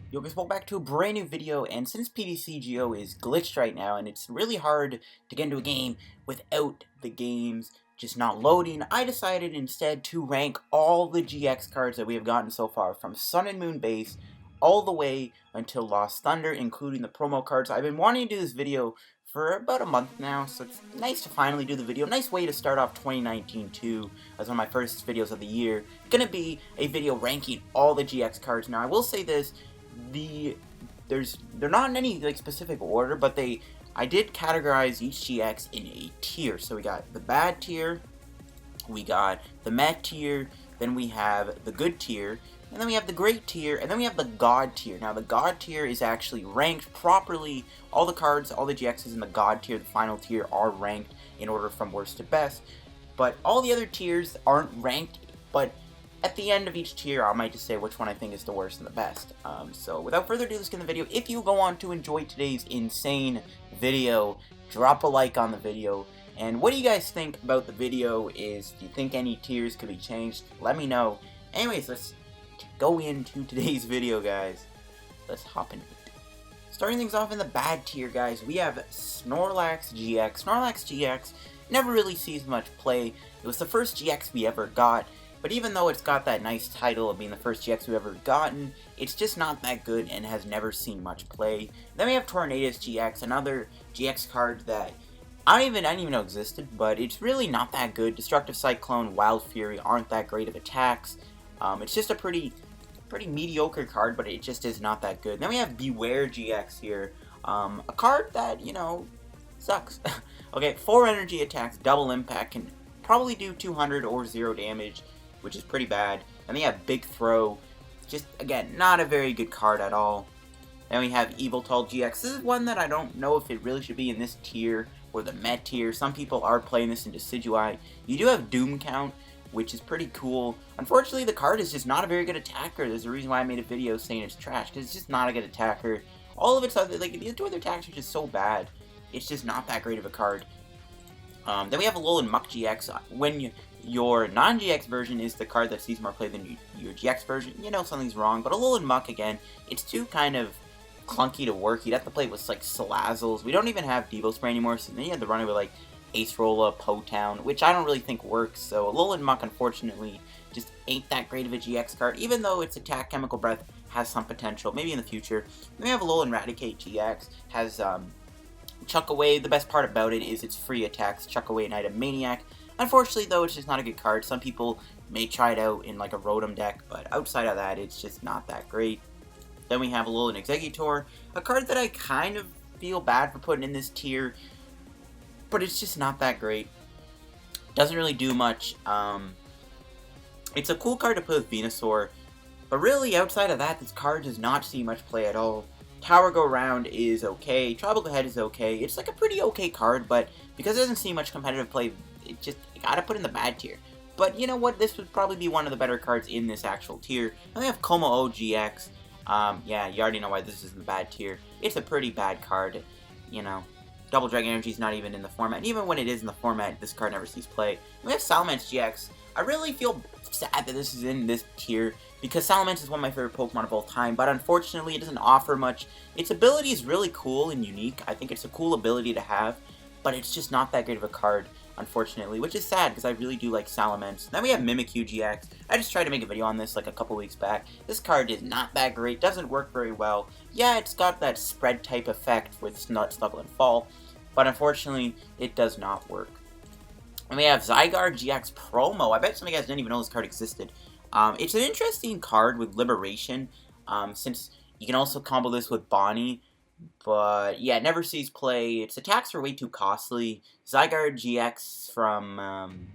Yo guys, welcome back to a brand new video, and since ptcgo is glitched right now, and it's really hard to get into a game without the games just not loading, I decided instead to rank all the GX cards that we have gotten so far, from Sun and Moon base all the way until Lost Thunder, including the promo cards. I've been wanting to do this video for about a month now, so it's nice to finally do the video. Nice way to start off 2019 too, as one of my first videos of the year. Gonna be a video ranking all the GX cards. Now I will say this, they're not in any like specific order, but I did categorize each GX in a tier. So we got the bad tier, we got the meh tier, then we have the good tier, and then we have the great tier, and then we have the god tier. Now the god tier is actually ranked properly. All the cards, all the GXs in the god tier, the final tier, are ranked in order from worst to best. But all the other tiers aren't ranked, but at the end of each tier, I might just say which one I think is the worst and the best. So without further ado, let's get in the video. If you go on to enjoy today's insane video, drop a like on the video. And what do you guys think about the video? Do you think any tiers could be changed? Let me know. Anyways, let's go into today's video, guys. Let's hop into it. Starting things off in the bad tier, guys, we have Snorlax GX. Snorlax GX never really sees much play. It was the first GX we ever got. But even though it's got that nice title of being the first GX we've ever gotten, it's just not that good and has never seen much play. Then we have Tornadus GX, another GX card that I didn't even know existed, but it's really not that good. Destructive Cyclone, Wild Fury aren't that great of attacks. It's just a pretty mediocre card, but it just is not that good. Then we have Beware GX here, a card that, you know, sucks. Okay, 4 energy attacks, double impact, can probably do 200 or 0 damage, which is pretty bad. And then you have Big Throw, just, again, not a very good card at all. Then we have Yveltal GX. This is one that I don't know if it really should be in this tier or the Met tier. Some people are playing this in Decidueye. You do have Doom Count, which is pretty cool. Unfortunately, the card is just not a very good attacker. There's a reason why I made a video saying it's trash, because it's just not a good attacker. All of its other, like, the other attacks are just so bad. It's just not that great of a card. Then we have Alolan Muck GX. When your non-GX version is the card that sees more play than your GX version, you know something's wrong. But Alolan Muck, again, it's too kind of clunky to work. You'd have to play with, like, Salazzles. We don't even have Devo Spray anymore, so then you have to run it with, like, Acerola, Potown, which I don't really think works. So Alolan Muck, unfortunately, just ain't that great of a GX card, even though its attack, Chemical Breath, has some potential, maybe in the future. Then we have Alolan Raticate GX, has, Chuck Away. The best part about it is its free attacks, Chuck Away and Item Maniac. Unfortunately, though, it's just not a good card. Some people may try it out in like a Rotom deck, but outside of that, it's just not that great. Then we have Alolan Exeggutor, a card that I kind of feel bad for putting in this tier, but it's just not that great. Doesn't really do much. It's a cool card to put with Venusaur, but really, outside of that, this card does not see much play at all. Tower Go Round is okay, Tribal Go Ahead is okay, it's like a pretty okay card, but because it doesn't see much competitive play, it just, you gotta put in the bad tier. But you know what, this would probably be one of the better cards in this actual tier. Then we have Como-O GX, yeah, you already know why this is in the bad tier. It's a pretty bad card, you know. Double Dragon Energy is not even in the format, and even when it is in the format, this card never sees play. And we have Salamence GX. I really feel sad that this is in this tier, because Salamence is one of my favorite Pokemon of all time, but unfortunately it doesn't offer much. Its ability is really cool and unique. I think it's a cool ability to have, but it's just not that great of a card, unfortunately, which is sad, because I really do like Salamence. Then we have Mimikyu GX. I just tried to make a video on this like a couple weeks back. This card is not that great, doesn't work very well. Yeah, it's got that spread type effect with Snuggle and Fall, but unfortunately, it does not work. And we have Zygarde GX Promo. I bet some of you guys didn't even know this card existed. It's an interesting card with Liberation, since you can also combo this with Bonnie, but yeah, it never sees play. Its attacks are way too costly. Zygarde GX from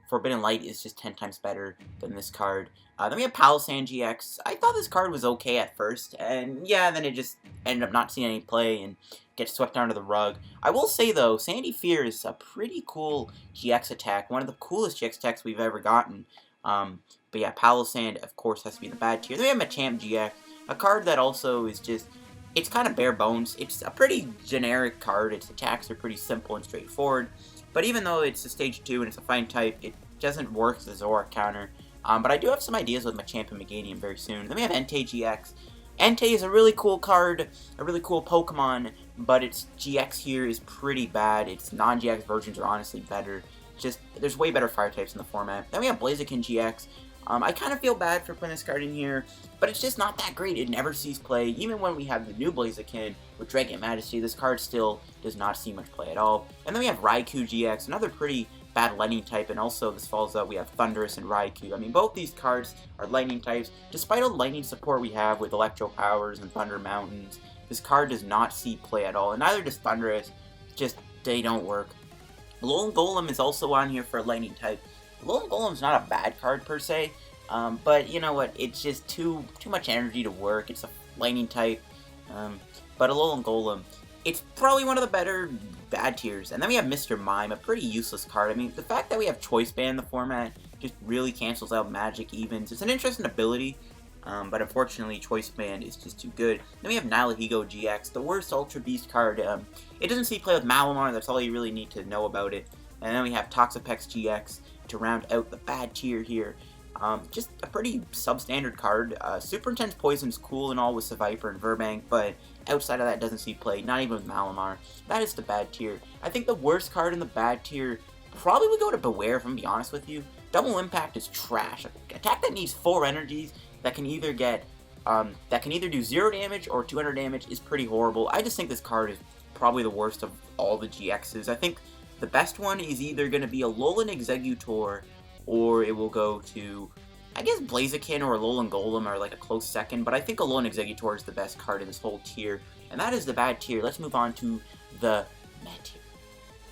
Forbidden Light is just 10 times better than this card. Then we have Palossand GX. I thought this card was okay at first, and yeah, then it just ended up not seeing any play and gets swept under the rug. I will say, though, Sandy Fear is a pretty cool GX attack, one of the coolest GX attacks we've ever gotten. But yeah, Palossand, of course, has to be in the bad tier. Then we have Machamp GX, a card that also is just, it's kind of bare bones. It's a pretty generic card. Its attacks are pretty simple and straightforward. But even though it's a stage 2 and it's a fine type, it doesn't work as a Zoroark counter. But I do have some ideas with Machamp and Meganium very soon. Then we have Entei GX. Entei is a really cool card, a really cool Pokemon, but its GX here is pretty bad. Its non-GX versions are honestly better. Just, there's way better fire types in the format. Then we have Blaziken GX. I kind of feel bad for putting this card in here, but it's just not that great. It never sees play. Even when we have the new Blaziken with Dragon Majesty, this card still does not see much play at all. And then we have Raikou GX, another pretty bad lightning type, and also this follows up we have Thundurus and Raikou. I mean, both these cards are lightning types. Despite all the lightning support we have with Electro Powers and Thunder Mountains, this card does not see play at all, and neither does Thundurus. Just, they don't work. Alolan Golem is also on here for a lightning type. Alolan Golem's not a bad card per se, but you know what, it's just too much energy to work. It's a lightning type, but Alolan Golem, it's probably one of the better bad tiers. And then we have Mr. Mime, a pretty useless card. I mean, the fact that we have Choice Band in the format just really cancels out Magic Evens. It's an interesting ability, but unfortunately Choice Band is just too good. Then we have Nihilego GX, the worst Ultra Beast card. It doesn't see play with Malamar, that's all you really need to know about it. And then we have Toxapex GX to round out the bad tier here. Just a pretty substandard card. Super Intense Poison's cool and all with Seviper and Verbank, but outside of that, it doesn't see play, not even with Malamar. That is the bad tier. I think the worst card in the bad tier probably would go to Beware, if I'm being honest with you. Double Impact is trash. Attack that needs 4 energies that can either do 0 damage or 200 damage is pretty horrible. I just think this card is probably the worst of all the GXs. I think the best one is either going to be Alolan Exeggutor, or it will go to, I guess, Blaziken or Alolan Golem are like a close second, but I think Alolan Exeggutor is the best card in this whole tier, and that is the bad tier. Let's move on to the Met tier.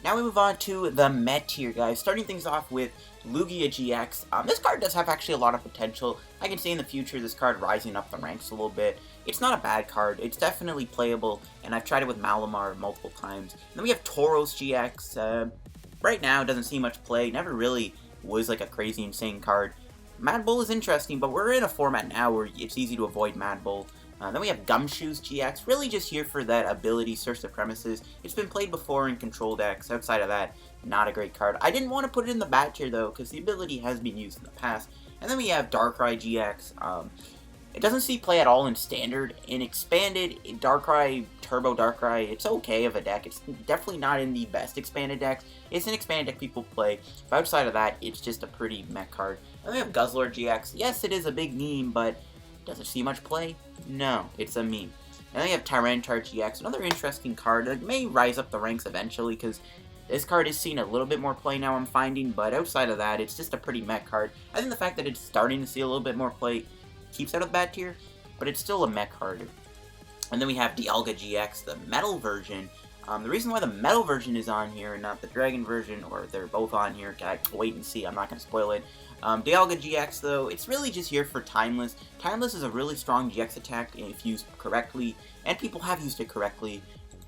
Now we move on to the Met tier, guys. Starting things off with Lugia GX. This card does have actually a lot of potential. I can see in the future this card rising up the ranks a little bit. It's not a bad card. It's definitely playable, and I've tried it with Malamar multiple times. And then we have Tauros GX. Right now, it doesn't see much play. Never really was like a crazy insane card. Mad Bull is interesting, but we're in a format now where it's easy to avoid Mad Bull. Then we have Gumshoes GX, really just here for that ability, Search the Premises. It's been played before in control decks. Outside of that, not a great card. I didn't want to put it in the bad tier though, because the ability has been used in the past. And then we have Darkrai GX. It doesn't see play at all in Standard. In Expanded, Darkrai, Turbo Darkrai, it's okay of a deck. It's definitely not in the best Expanded decks. It's an Expanded deck people play. But outside of that, it's just a pretty meh card. And then we have Guzzlord GX. Yes, it is a big meme, but does it see much play? No, it's a meme. And then we have Tyranitar GX, another interesting card that may rise up the ranks eventually, because this card is seeing a little bit more play now, I'm finding, but outside of that, it's just a pretty meh card. I think the fact that it's starting to see a little bit more play keeps out of the bad tier, but it's still a mech card. And then we have Dialga GX, the metal version. The reason why the metal version is on here and not the dragon version, or they're both on here, wait and see, I'm not going to spoil it. Dialga GX, though, it's really just here for Timeless. Timeless is a really strong GX attack if used correctly, and people have used it correctly.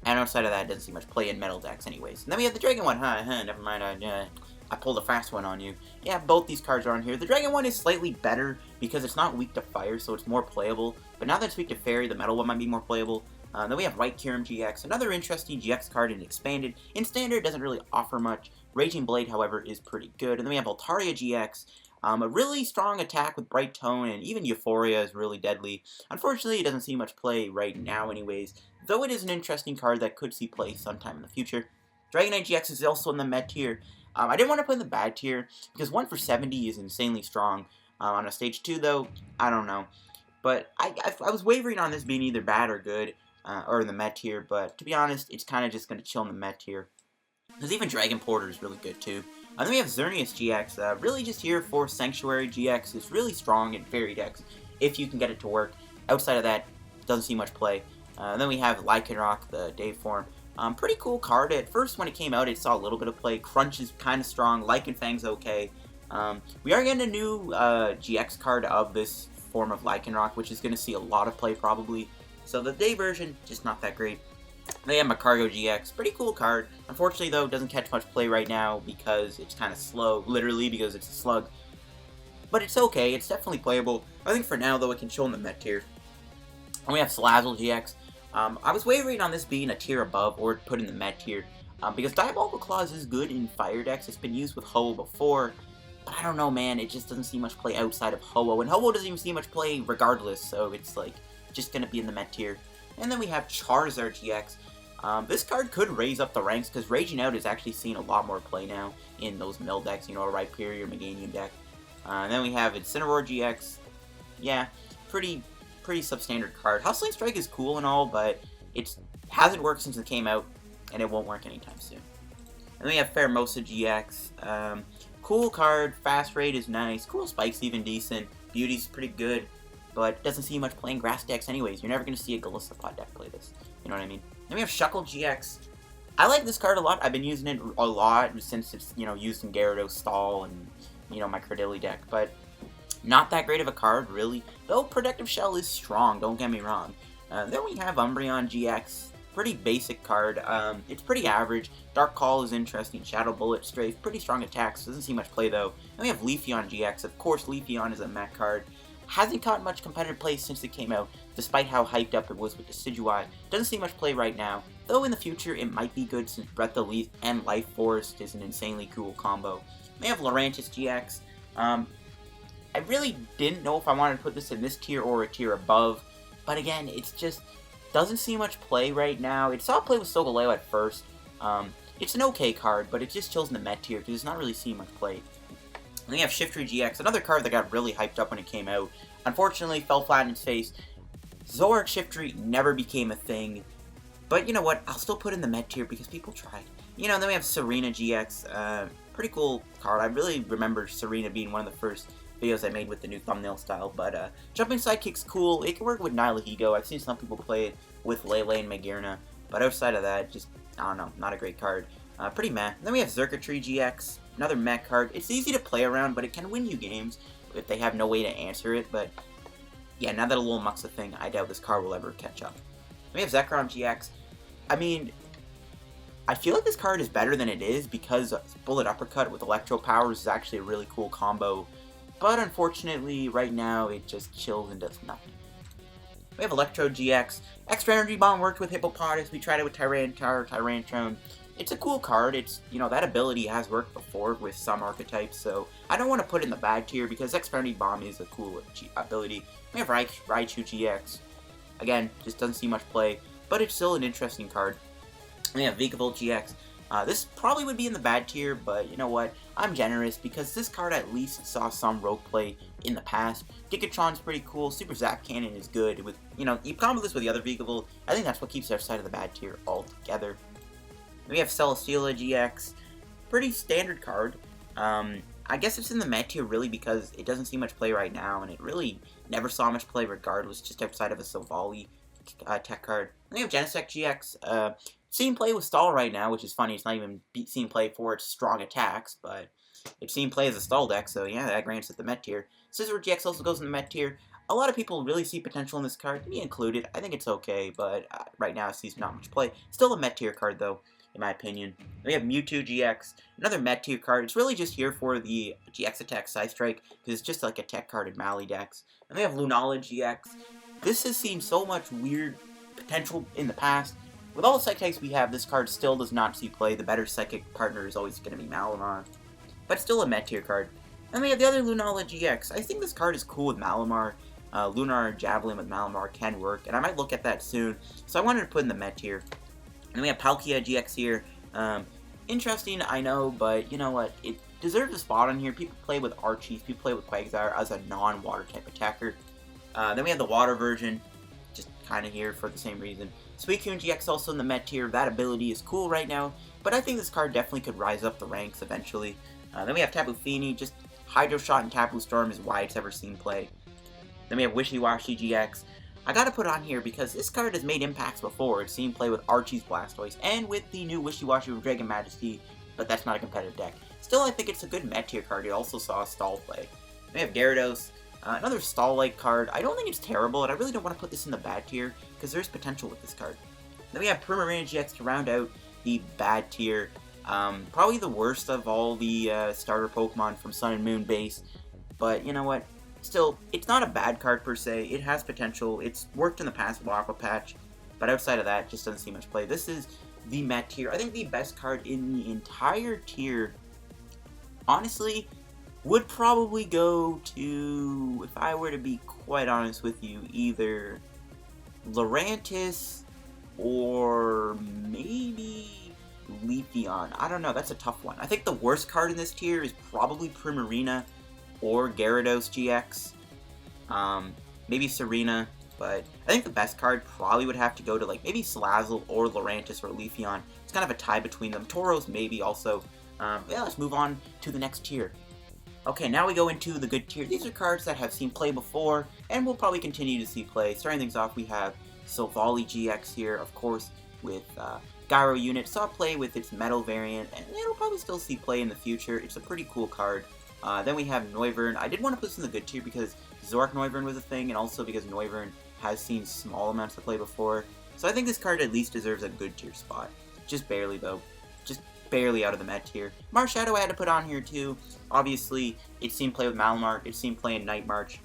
And outside of that, it doesn't see much play in metal decks anyways. And then we have the Dragon one. Never mind, I pulled a fast one on you. Yeah, both these cards are on here. The Dragon one is slightly better because it's not weak to fire, so it's more playable. But now that it's weak to fairy, the metal one might be more playable. Then we have Raikyurem GX, another interesting GX card in Expanded. In Standard, it doesn't really offer much. Raging Blade, however, is pretty good. And then we have Altaria GX, a really strong attack with Bright Tone, and even Euphoria is really deadly. Unfortunately, it doesn't see much play right now anyways, though it is an interesting card that could see play sometime in the future. Dragonite GX is also in the Met tier. I didn't want to put in the bad tier, because 1 for 70 is insanely strong. On a stage 2, though, I don't know. But I was wavering on this being either bad or good, or in the Met tier, but to be honest, it's kind of just going to chill in the Met tier. Because even Dragon Porter is really good, too. Then we have Xerneas GX, really just here for Sanctuary GX. It's really strong in fairy decks, if you can get it to work. Outside of that, doesn't see much play. Then we have Lycanroc, the day form. Pretty cool card. At first, when it came out, it saw a little bit of play. Crunch is kind of strong. Lycanfang's okay. We are getting a new GX card of this form of Lycanroc, which is going to see a lot of play probably. So the day version, just not that great. They have Macargo GX, pretty cool card. Unfortunately, though, it doesn't catch much play right now because it's kind of slow, literally because it's a slug. But it's okay, it's definitely playable. I think for now, though, it can chill in the Met tier. And we have Salazzle GX. I was wavering on this being a tier above or put in the Met tier, because Diabolical Claws is good in fire decks. It's been used with Ho before, but I don't know, man, it just doesn't see much play outside of Ho, and Ho doesn't even see much play regardless, so it's like, just going to be in the Met tier. And then we have Charizard GX. This card could raise up the ranks because Raging Out is actually seeing a lot more play now in those mill decks, you know, a Rhyperior, Meganium deck. And then we have Incineroar GX. Yeah, pretty substandard card. Hustling Strike is cool and all, but it hasn't worked since it came out, and it won't work anytime soon. And then we have Pheromosa GX. Cool card, fast rate is nice, cool spike's even decent, beauty's pretty good, but doesn't see much playing grass decks anyways. You're never going to see a Galissapod deck play this, you know what I mean? Then we have Shuckle GX. I like this card a lot. I've been using it a lot since it's, you know, used in Gyarados stall and, you know, my Cradily deck, but not that great of a card, really. Though Protective Shell is strong, don't get me wrong. Then we have Umbreon GX. Pretty basic card. It's pretty average. Dark Call is interesting. Shadow Bullet, Strafe, pretty strong attacks. Doesn't see much play though. Then we have Leafeon GX. Of course, Leafeon is a mech card. Hasn't caught much competitive play since it came out, despite how hyped up it was with Decidueye. Doesn't see much play right now, though in the future it might be good since Breath of Leaf and Life Forest is an insanely cool combo. We have Lurantis GX. I really didn't know if I wanted to put this in this tier or a tier above, but again, it's just doesn't see much play right now. It saw play with Solgaleo at first. It's an okay card, but it just chills in the Met tier because it's not really seeing much play. And then you have Shiftry GX, another card that got really hyped up when it came out. Unfortunately, fell flat in its face. Zoroark Shiftry never became a thing, but you know what? I'll still put it in the Met tier because people tried. You know, and then we have Serena GX, pretty cool card. I really remember Serena being one of the first videos I made with the new thumbnail style, but Jumping Sidekick's cool. It can work with Nihilego. I've seen some people play it with Lele and Magearna, but outside of that, just, I don't know, not a great card. Pretty meh. And then we have Xurkitree GX, another mech card. It's easy to play around, but it can win you games if they have no way to answer it, but yeah, now that a little Muxa thing, I doubt this card will ever catch up. Then we have Zekrom GX. I mean, I feel like this card is better than it is because Bullet Uppercut with Electro Powers is actually a really cool combo. But unfortunately, right now, it just chills and does nothing. We have Electro GX. Extra Energy Bomb worked with Hippopotas. We tried it with Tyranitar, Tyrantrum. It's a cool card. It's, you know, that ability has worked before with some archetypes, so I don't want to put it in the bad tier because Extra Energy Bomb is a cool ability. We have Raichu GX. Again, just doesn't see much play, but it's still an interesting card. We have Vikavolt GX. This probably would be in the bad tier, but you know what? I'm generous because this card at least saw some rogue play in the past. Gigatron's pretty cool. Super Zap Cannon is good. With, you know, you combo this with the other Vikavolt. I think that's what keeps our side of the bad tier altogether. We have Celesteela GX. Pretty standard card. I guess it's in the Met tier really because it doesn't see much play right now, and it really never saw much play regardless, just outside of a Silvally tech card. Then we have Genesect GX. Seeing play with Stall right now, which is funny. It's not even seeing play for its strong attacks, but it's seeing play as a Stall deck, so yeah, that grants it the Met tier. Scizor GX also goes in the Met tier. A lot of people really see potential in this card, me included. I think it's okay, but right now it sees not much play. Still a Met tier card, though, in my opinion. Then we have Mewtwo GX, another Met tier card. It's really just here for the GX attack Side Strike, because it's just like a tech card in Mally decks. And we have Lunala GX. This has seen so much weird potential in the past. With all the Psychic types we have, this card still does not see play. The better Psychic partner is always going to be Malamar, but still a Met tier card. And we have the other Lunala GX. I think this card is cool with Malamar. Lunar Javelin with Malamar can work, and I might look at that soon. So I wanted to put in the Met tier. And we have Palkia GX here. Interesting, I know, but you know what? It deserves a spot on here. People play with Archie's, people play with Quagsire as a non-water type attacker. Then we have the water version, just kind of here for the same reason. Suicune GX also in the Met tier. That ability is cool right now, but I think this card definitely could rise up the ranks eventually. Then we have Tapu Fini. Just Hydro Shot and Tapu Storm is why it's ever seen play. Then we have Wishy-Washy GX. I gotta put on here because this card has made impacts before. It's seen play with Archie's Blastoise and with the new Wishy-Washy with Dragon Majesty, but that's not a competitive deck. Still, I think it's a good Met tier card. It also saw a Stall play. Then we have Gyarados. Another Stall-like card. I don't think it's terrible, and I really don't want to put this in the bad tier, because there's potential with this card. Then we have Primarina GX to round out the bad tier. Probably the worst of all the starter Pokemon from Sun and Moon base, but you know what? Still, it's not a bad card per se. It has potential. It's worked in the past with Aqua Patch, but outside of that, it just doesn't see much play. This is the Met tier. I think the best card in the entire tier, honestly, would probably go to, if I were to be quite honest with you, either Lurantis or maybe Leafeon. I don't know, that's a tough one. I think the worst card in this tier is probably Primarina or Gyarados GX. Maybe Serena, but I think the best card probably would have to go to like maybe Salazzle or Lurantis or Leafeon. It's kind of a tie between them. Tauros maybe also. Yeah, let's move on to the next tier. Okay, now we go into the good tier. These are cards that have seen play before, and we'll probably continue to see play. Starting things off, we have Silvally GX here, of course, with Gyro Unit. Saw play with its Metal variant, and it'll probably still see play in the future. It's a pretty cool card. Then we have Noivern. I did want to put this in the good tier because Zoroark Noivern was a thing, and also because Noivern has seen small amounts of play before. So I think this card at least deserves a good tier spot. Just barely, though. Just barely out of the Met tier. Marshadow I had to put on here, too. Obviously, it's seen play with Malamar. It's seen play in Night March.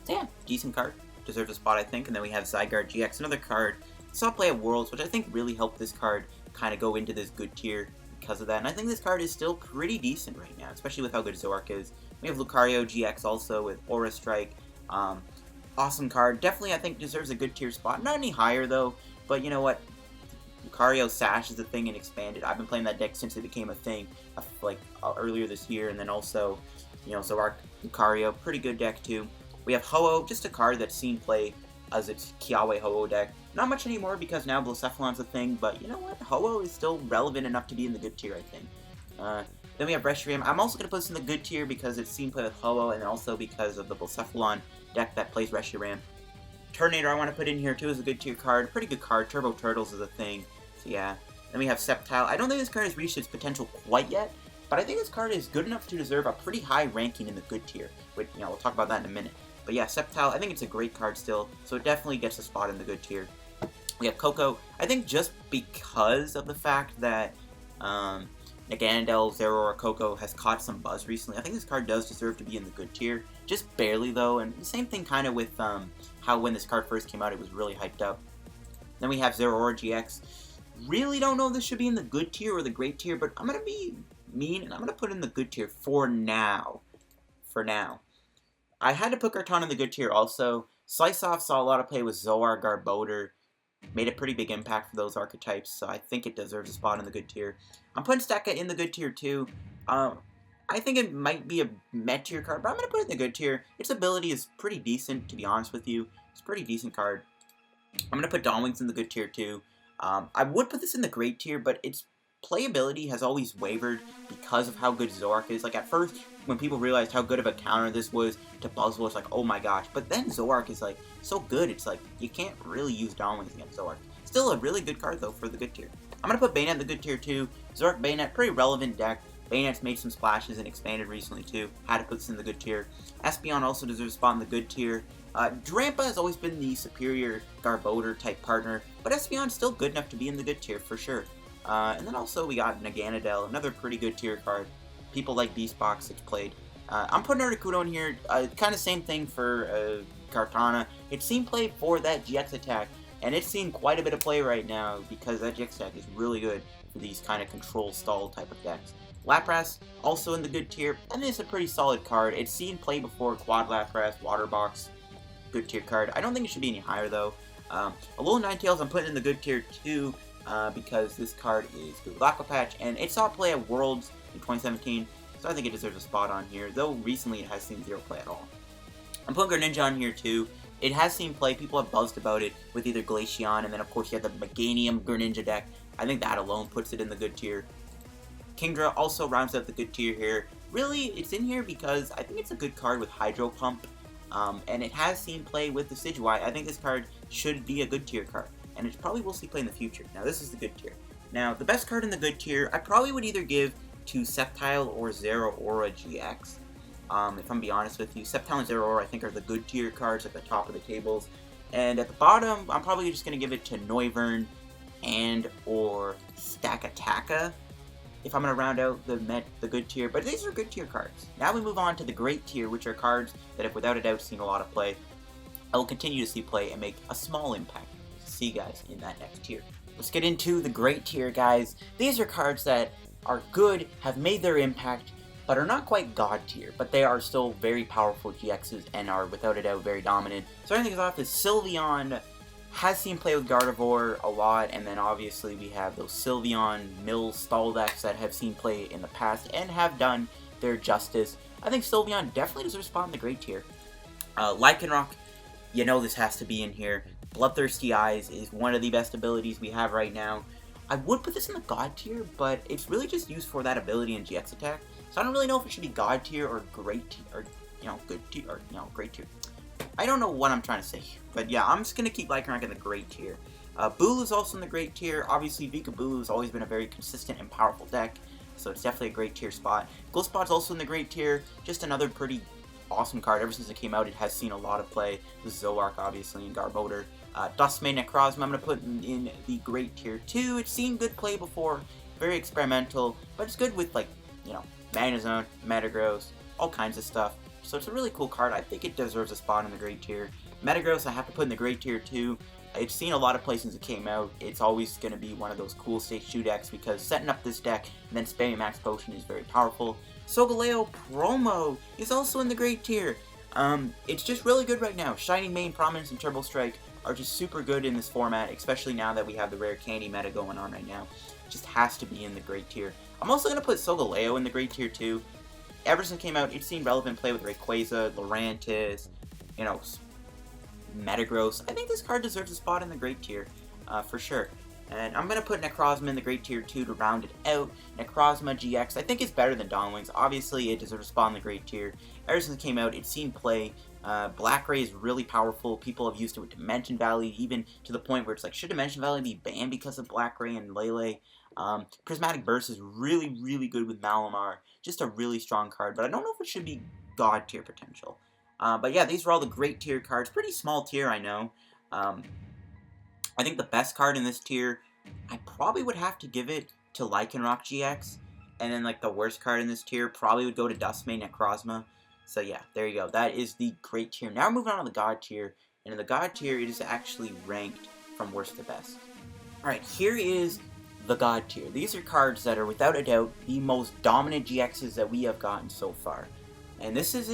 So yeah, decent card. Deserves a spot, I think. And then we have Zygarde GX, another card. Saw play at Worlds, which I think really helped this card kind of go into this good tier because of that. And I think this card is still pretty decent right now, especially with how good Zoroark is. We have Lucario GX also with Aura Strike. Awesome card. Definitely, I think, deserves a good tier spot. Not any higher, though. But you know what? Lucario Sash is a thing and expanded. I've been playing that deck since it became a thing, earlier this year. And then also, you know, Zoroark, Lucario, pretty good deck, too. We have Ho-Oh, just a card that's seen play as its Kiawe Ho-Oh deck. Not much anymore because now Blacephalon's a thing, but you know what? Ho-Oh is still relevant enough to be in the good tier, I think. Then we have Reshiram. I'm also going to put this in the good tier because it's seen play with Ho-Oh, and also because of the Blacephalon deck that plays Reshiram. Turtonator I want to put in here too as a good tier card. Pretty good card. Turbo Turtles is a thing. So yeah. Then we have Sceptile. I don't think this card has reached its potential quite yet, but I think this card is good enough to deserve a pretty high ranking in the good tier. Which, you know, we'll talk about that in a minute. But yeah, Sceptile, I think it's a great card still, so it definitely gets a spot in the good tier. We have Coco. I think just because of the fact that Naganadel, Zeraora, Coco has caught some buzz recently, I think this card does deserve to be in the good tier. Just barely, though, and the same thing kind of with how when this card first came out, it was really hyped up. Then we have Zeraora GX. Really don't know if this should be in the good tier or the great tier, but I'm going to be mean, and I'm going to put it in the good tier for now. For now. I had to put Kartana in the good tier also. Slice Off saw a lot of play with Zoar, Garbodor. Made a pretty big impact for those archetypes, so I think it deserves a spot in the good tier. I'm putting Steka in the good tier too. I think it might be a Met tier card, but I'm going to put it in the good tier. Its ability is pretty decent, to be honest with you. It's a pretty decent card. I'm going to put Dawnwings in the good tier too. I would put this in the great tier, but its playability has always wavered because of how good Zoroark is. Like, at first, when people realized how good of a counter this was to Buzzwole, it's like, oh my gosh. But then Zoroark is, like, so good, it's like, you can't really use Dawnwings against Zoroark. Still a really good card, though, for the good tier. I'm going to put Bayonet in the good tier, too. Zoroark Bayonet, pretty relevant deck. Bayonet's made some splashes and expanded recently, too. Had to put this in the good tier. Espeon also deserves a spot in the good tier. Drampa has always been the superior Garbodor-type partner, but Espeon's still good enough to be in the good tier, for sure. And then also we got Naganadel, another pretty good tier card. People like Beastbox, it's played. I'm putting Articuno in here, kind of same thing for Kartana. It's seen play for that GX attack, and it's seen quite a bit of play right now because that GX attack is really good for these kind of control stall type of decks. Lapras, also in the good tier, and it's a pretty solid card. It's seen play before, Quad Lapras, Water Box, good tier card. I don't think it should be any higher though. Alolan Ninetales I'm putting in the good tier too, because this card is good with Aqua Patch, and it saw play at Worlds in 2017, so I think it deserves a spot on here, though recently it has seen zero play at all. I'm putting Greninja on here too. It has seen play, people have buzzed about it with either Glaceon, and then of course you have the Meganium Greninja deck. I think that alone puts it in the good tier. Kingdra also rounds out the good tier here. Really, it's in here because I think it's a good card with Hydro Pump, and it has seen play with the Decidueye. I think this card should be a good tier card, and it probably will see play in the future. Now, this is the good tier. Now, the best card in the good tier, I probably would either give to Sceptile or Zeraora GX. If I'm being honest with you, Sceptile and Zeraora I think are the good tier cards at the top of the tables. And at the bottom, I'm probably just going to give it to Noivern and or Stakataka if I'm going to round out the good tier. But these are good tier cards. Now we move on to the great tier, which are cards that have without a doubt seen a lot of play. I will continue to see play and make a small impact. See you guys in that next tier. Let's get into the great tier, guys. These are cards that are good, have made their impact, but are not quite god tier, but they are still very powerful GXs and are without a doubt very dominant. Starting things off is Sylveon, has seen play with Gardevoir a lot, and then obviously we have those Sylveon, Mill, Stall decks that have seen play in the past and have done their justice. I think Sylveon definitely deserves a spot in the great tier. Lycanroc, you know this has to be in here. Bloodthirsty Eyes is one of the best abilities we have right now. I would put this in the God tier, but it's really just used for that ability in GX attack. So I don't really know if it should be God tier or great tier, or, good tier, or, great tier. I don't know what I'm trying to say, but yeah, I'm just going to keep Lycanroc in the great tier. Bulu's also in the great tier. Obviously, Vika Bulu has always been a very consistent and powerful deck, so it's definitely a great tier spot. Glowspot's also in the great tier, just another pretty awesome card. Ever since it came out, it has seen a lot of play with Zoroark, obviously, and Garbodor. Duskmane Necrozma, I'm going to put in the great tier too. It's seen good play before, very experimental, but it's good with, like, Magnezone, Metagross, all kinds of stuff. So it's a really cool card. I think it deserves a spot in the great tier. Metagross I have to put in the great tier too. It's seen a lot of play since it came out. It's always going to be one of those cool stage 2 decks because setting up this deck and then spamming Max Potion is very powerful. Solgaleo Promo is also in the great tier. It's just really good right now. Shining Mane, Prominence, and Turbo Strike are just super good in this format, especially now that we have the rare candy meta going on right now. It just has to be in the great tier. I'm also going to put Solgaleo in the great tier too. Ever since it came out, it's seen relevant play with Rayquaza, Lurantis, Metagross. I think this card deserves a spot in the great tier, for sure. And I'm going to put Necrozma in the great tier too to round it out. Necrozma GX, I think it's better than Dawnwings. Obviously, it deserves a spot in the great tier. Ever since it came out, it's seen play. Black Ray is really powerful. People have used it with Dimension Valley, even to the point where it's like, should Dimension Valley be banned because of Black Ray and Lele? Prismatic Burst is really, really good with Malamar. Just a really strong card, but I don't know if it should be God tier potential. But yeah, these are all the great tier cards. Pretty small tier, I know. I think the best card in this tier, I probably would have to give it to Lycanroc GX. And then, like, the worst card in this tier probably would go to Duskmane Necrozma. So yeah, there you go. That is the great tier. Now we're moving on to the God tier. And in the God tier, it is actually ranked from worst to best. Alright, here is the God tier. These are cards that are, without a doubt, the most dominant GXs that we have gotten so far. And this is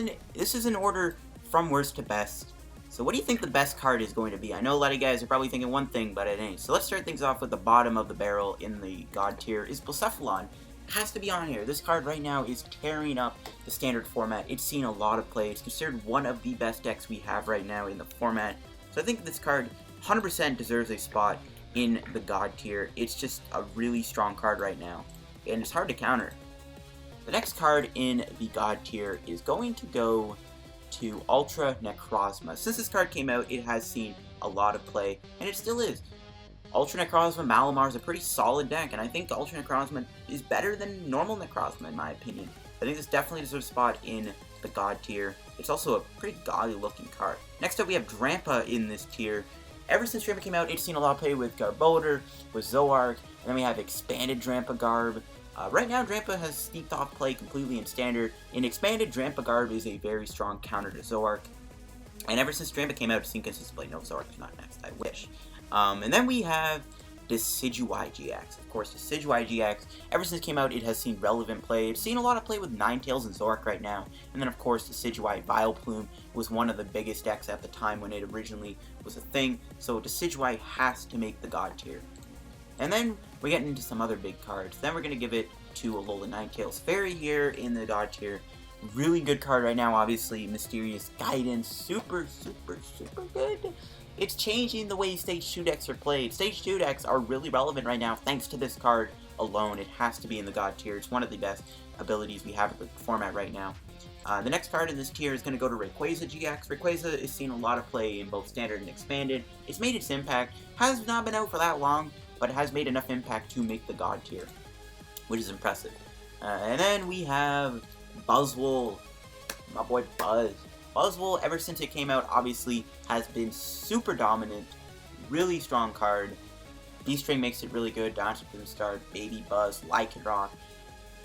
in order from worst to best. So what do you think the best card is going to be? I know a lot of guys are probably thinking one thing, but it ain't. So let's start things off with the bottom of the barrel in the God tier is Blacephalon. Has to be on here. This card right now is tearing up the standard format. It's seen a lot of play. It's considered one of the best decks we have right now in the format. So I think this card 100% deserves a spot in the God tier. It's just a really strong card right now, and it's hard to counter. The next card in the God tier is going to go to Ultra Necrozma. Since this card came out, it has seen a lot of play, and it still is. Ultra Necrozma Malamar is a pretty solid deck, and I think Ultra Necrozma is better than normal Necrozma in my opinion. I think this definitely deserves a spot in the God tier. It's also a pretty godly looking card. Next up we have Drampa in this tier. Ever since Drampa came out, it's seen a lot of play with Garbodor, with Zoroark, and then we have expanded Drampa Garb. Right now, Drampa has steeped off play completely in Standard, and expanded Drampa Garb is a very strong counter to Zoroark. And ever since Drampa came out, it's seen consistent play. No, Zoroark is not next, I wish. And then we have Decidueye GX. Of course, Decidueye GX, ever since it came out, it has seen relevant play. It's seen a lot of play with Ninetales and Zoroark right now. And then, of course, Decidueye Vileplume was one of the biggest decks at the time when it originally was a thing. So Decidueye has to make the God tier. And then we're getting into some other big cards. Then we're going to give it to Alola Ninetales Fairy here in the God tier. Really good card right now, obviously. Mysterious Guidance. Super, super, super good. It's changing the way Stage 2 decks are played. Stage 2 decks are really relevant right now thanks to this card alone. It has to be in the God tier. It's one of the best abilities we have in the format right now. The next card in this tier is going to go to Rayquaza GX. Rayquaza is seeing a lot of play in both Standard and Expanded. It's made its impact. Has not been out for that long, but it has made enough impact to make the God tier, which is impressive. And then we have Buzzwole, my boy Buzz. Buzzwole, ever since it came out, obviously has been super dominant, really strong card. D-String makes it really good, Dance Boomstar, Baby Buzz, Lycanroc.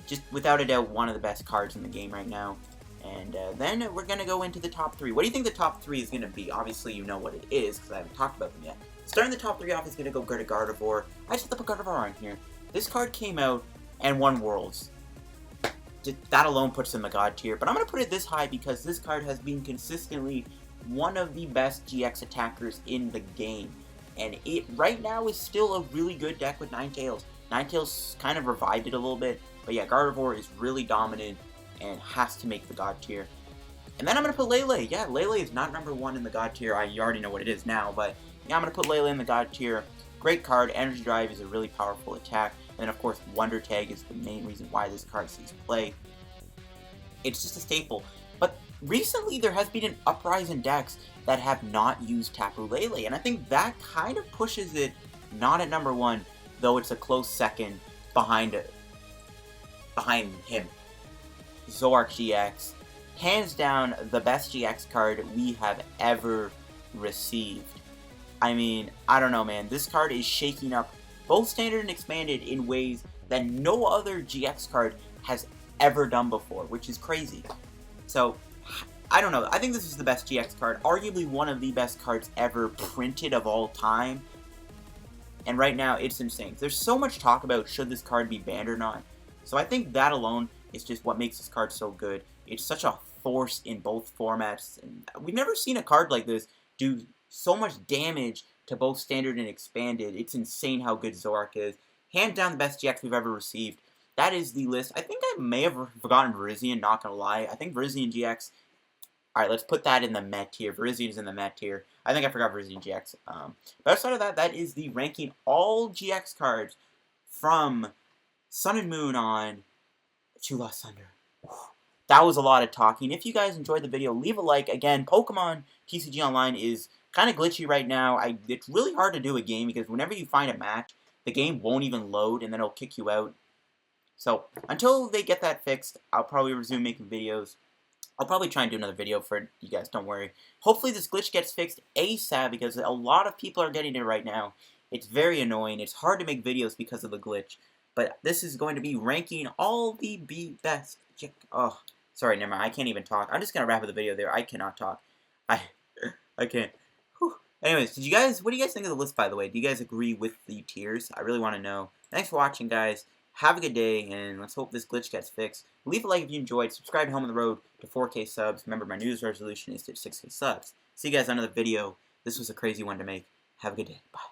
Just without a doubt, one of the best cards in the game right now. And then we're going to go into the top 3. What do you think the top 3 is going to be? Obviously, you know what it is, because I haven't talked about them yet. Starting the top 3 off is going to go to Gardevoir. I just put Gardevoir on here. This card came out and won Worlds. That alone puts it in the God tier, but I'm going to put it this high because this card has been consistently one of the best GX attackers in the game. and it right now is still a really good deck with Ninetales. Ninetales kind of revived it a little bit, but yeah, Gardevoir is really dominant and has to make the God tier. And then I'm going to put Lele. Yeah, Lele is not number 1 in the God tier. You already know what it is now, but yeah, I'm going to put Lele in the God tier. Great card. Energy Drive is a really powerful attack. And then, of course, Wonder Tag is the main reason why this card sees play. It's just a staple. But recently, there has been an uprise in decks that have not used Tapu Lele, and I think that kind of pushes it not at number 1, though it's a close second behind him. Zoroark GX. Hands down, the best GX card we have ever received. I mean, I don't know, man. This card is shaking up both Standard and Expanded in ways that no other GX card has ever done before, which is crazy. So, I don't know. I think this is the best GX card. Arguably one of the best cards ever printed of all time. And right now, it's insane. There's so much talk about should this card be banned or not. So I think that alone is just what makes this card so good. It's such a force in both formats. And we've never seen a card like this do so much damage to both Standard and Expanded. It's insane how good Zoroark is. Hands down the best GX we've ever received. That is the list. I think I may have forgotten Virizion, not gonna lie. I think Virizion GX... Alright, let's put that in the Met tier. Virizion is in the Met tier. I think I forgot Virizion GX. But outside of that, that is the ranking all GX cards from Sun and Moon on to Lost Thunder. That was a lot of talking. If you guys enjoyed the video, leave a like. Again, Pokemon TCG Online is kind of glitchy right now. It's really hard to do a game because whenever you find a match, the game won't even load and then it'll kick you out. So, until they get that fixed, I'll probably resume making videos. I'll probably try and do another video for you guys, don't worry. Hopefully this glitch gets fixed ASAP because a lot of people are getting it right now. It's very annoying. It's hard to make videos because of the glitch. But this is going to be ranking all the best. Oh, sorry, never mind. I can't even talk. I'm just going to wrap up the video there. I cannot talk. I can't. Whew. Anyways, what do you guys think of the list, by the way? Do you guys agree with the tiers? I really want to know. Thanks for watching, guys. Have a good day, and let's hope this glitch gets fixed. Leave a like if you enjoyed. Subscribe to Home on the Road to 4K subs. Remember, my New Year's resolution is to 6K subs. See you guys on another video. This was a crazy one to make. Have a good day. Bye.